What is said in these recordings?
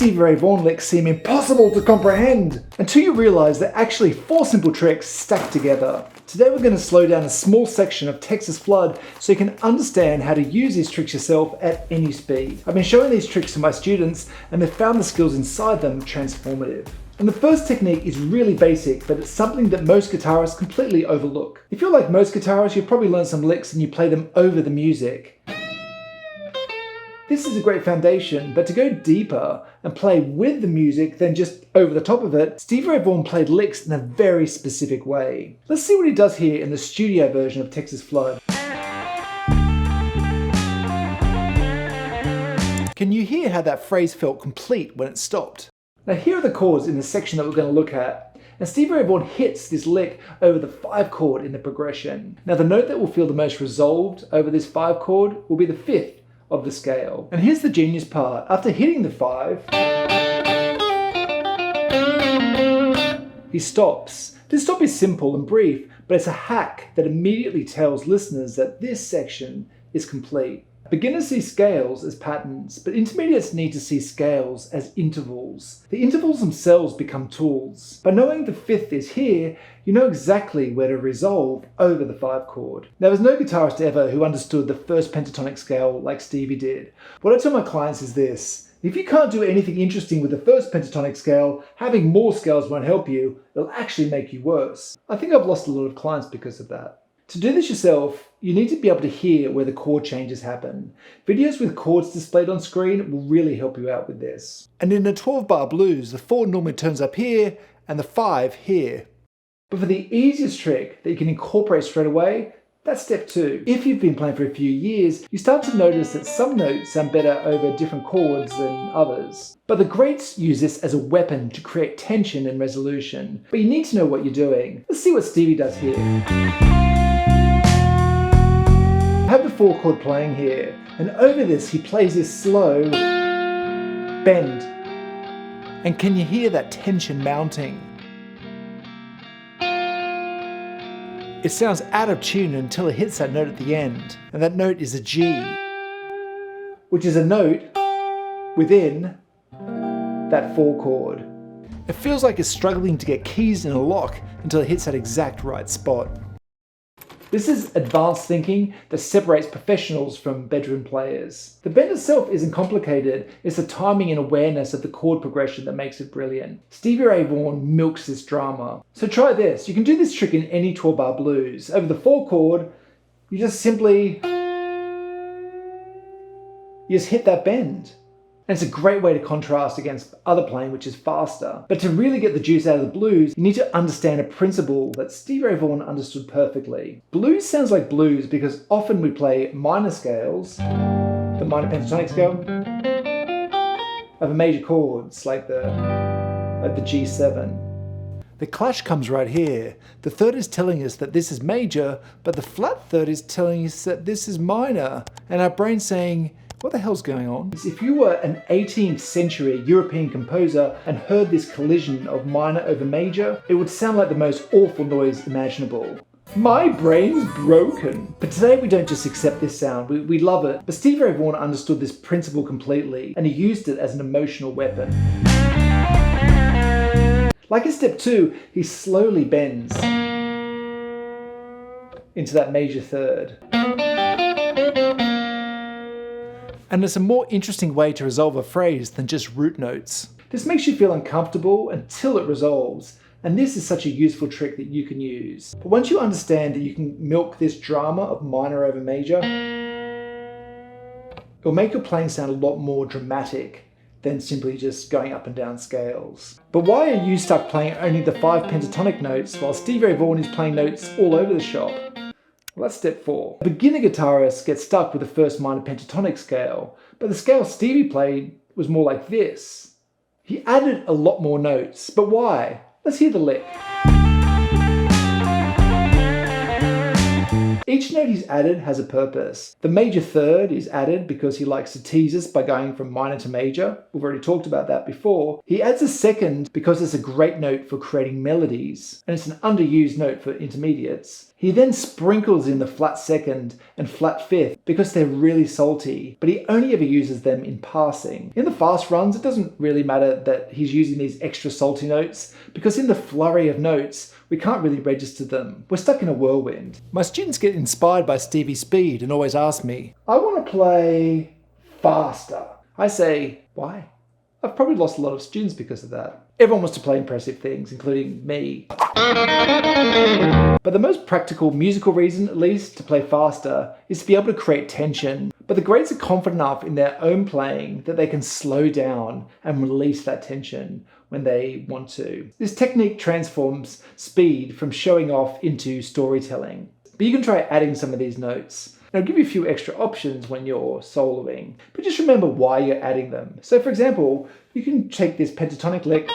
Stevie Ray Vaughan licks seem impossible to comprehend until you realise they're actually 4 simple tricks stacked together. Today we're going to slow down a small section of Texas Flood so you can understand how to use these tricks yourself at any speed. I've been showing these tricks to my students and they've found the skills inside them transformative. And the first technique is really basic, but it's something that most guitarists completely overlook. If you're like most guitarists, you've probably learned some licks and you play them over the music. This is a great foundation, but to go deeper and play with the music than just over the top of it, Stevie Ray Vaughan played licks in a very specific way. Let's see what he does here in the studio version of Texas Flood. Can you hear how that phrase felt complete when it stopped? Now here are the chords in the section that we're going to look at. And Stevie Ray Vaughan hits this lick over the 5 chord in the progression. Now the note that will feel the most resolved over this 5 chord will be the 5th of the scale. And here's the genius part. After hitting the 5, he stops. This stop is simple and brief, but it's a hack that immediately tells listeners that this section is complete. Beginners see scales as patterns, but intermediates need to see scales as intervals. The intervals themselves become tools. By knowing the 5th is here, you know exactly where to resolve over the 5 chord. Now there's no guitarist ever who understood the first pentatonic scale like Stevie did. What I tell my clients is this: if you can't do anything interesting with the first pentatonic scale, having more scales won't help you, it'll actually make you worse. I think I've lost a lot of clients because of that. To do this yourself, you need to be able to hear where the chord changes happen. Videos with chords displayed on screen will really help you out with this. And in a 12-bar blues, the 4 normally turns up here and the 5 here. But for the easiest trick that you can incorporate straight away, that's step 2. If you've been playing for a few years, you start to notice that some notes sound better over different chords than others. But the greats use this as a weapon to create tension and resolution. But you need to know what you're doing. Let's see what Stevie does here. I have the 4 chord playing here, and over this he plays this slow bend. And can you hear that tension mounting? It sounds out of tune until it hits that note at the end, and that note is a G, which is a note within that 4 chord. It feels like it's struggling to get keys in a lock until it hits that exact right spot. This is advanced thinking that separates professionals from bedroom players. The bend itself isn't complicated, it's the timing and awareness of the chord progression that makes it brilliant. Stevie Ray Vaughan milks this drama. So try this. You can do this trick in any 12-bar blues. Over the 4 chord, you just simply hit that bend. And it's a great way to contrast against other playing, which is faster. But to really get the juice out of the blues, you need to understand a principle that Stevie Ray Vaughan understood perfectly. Blues sounds like blues because often we play minor scales, the minor pentatonic scale, over major chords like the G7. The clash comes right here. The 3rd is telling us that this is major, but the flat 3rd is telling us that this is minor. And our brain's saying, what the hell's going on? If you were an 18th century European composer and heard this collision of minor over major, it would sound like the most awful noise imaginable. My brain's broken. But today we don't just accept this sound, we love it. But Stevie Ray Vaughan understood this principle completely and he used it as an emotional weapon. Like in step 2, he slowly bends into that major 3rd. And it's a more interesting way to resolve a phrase than just root notes. This makes you feel uncomfortable until it resolves, and this is such a useful trick that you can use. But once you understand that you can milk this drama of minor over major, it'll make your playing sound a lot more dramatic than simply just going up and down scales. But why are you stuck playing only the 5 pentatonic notes while Stevie Ray Vaughan is playing notes all over the shop? Well, that's step 4. A beginner guitarist gets stuck with the first minor pentatonic scale, but the scale Stevie played was more like this. He added a lot more notes, but why? Let's hear the lick. Each note he's added has a purpose. The major 3rd is added because he likes to tease us by going from minor to major. We've already talked about that before. He adds a 2nd because it's a great note for creating melodies, and it's an underused note for intermediates. He then sprinkles in the flat second and flat fifth because they're really salty, but he only ever uses them in passing. In the fast runs, it doesn't really matter that he's using these extra salty notes because in the flurry of notes, we can't really register them. We're stuck in a whirlwind. My students get inspired by Stevie's speed and always ask me, I want to play faster. I say, why? I've probably lost a lot of students because of that. Everyone wants to play impressive things, including me. But the most practical musical reason, at least, to play faster is to be able to create tension. But the greats are confident enough in their own playing that they can slow down and release that tension when they want to. This technique transforms speed from showing off into storytelling. But you can try adding some of these notes. And I'll give you a few extra options when you're soloing, but just remember why you're adding them. So for example, you can take this pentatonic lick,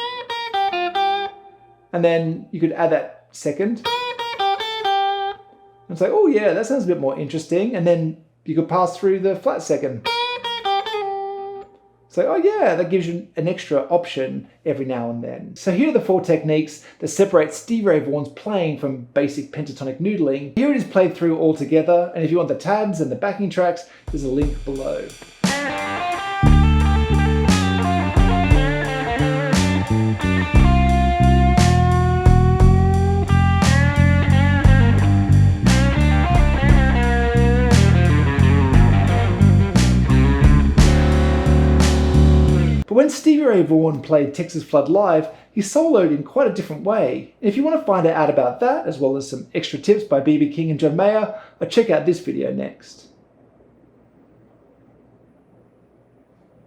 and then you could add that second. And say, oh yeah, that sounds a bit more interesting. And then you could pass through the flat second. So, oh yeah, that gives you an extra option every now and then. So here are the 4 techniques that separate Stevie Ray Vaughan's playing from basic pentatonic noodling. Here it is played through all together, and if you want the tabs and the backing tracks, there's a link below. When Stevie Ray Vaughan played Texas Flood live, he soloed in quite a different way. And if you want to find out about that, as well as some extra tips by B.B. King and John Mayer, check out this video next.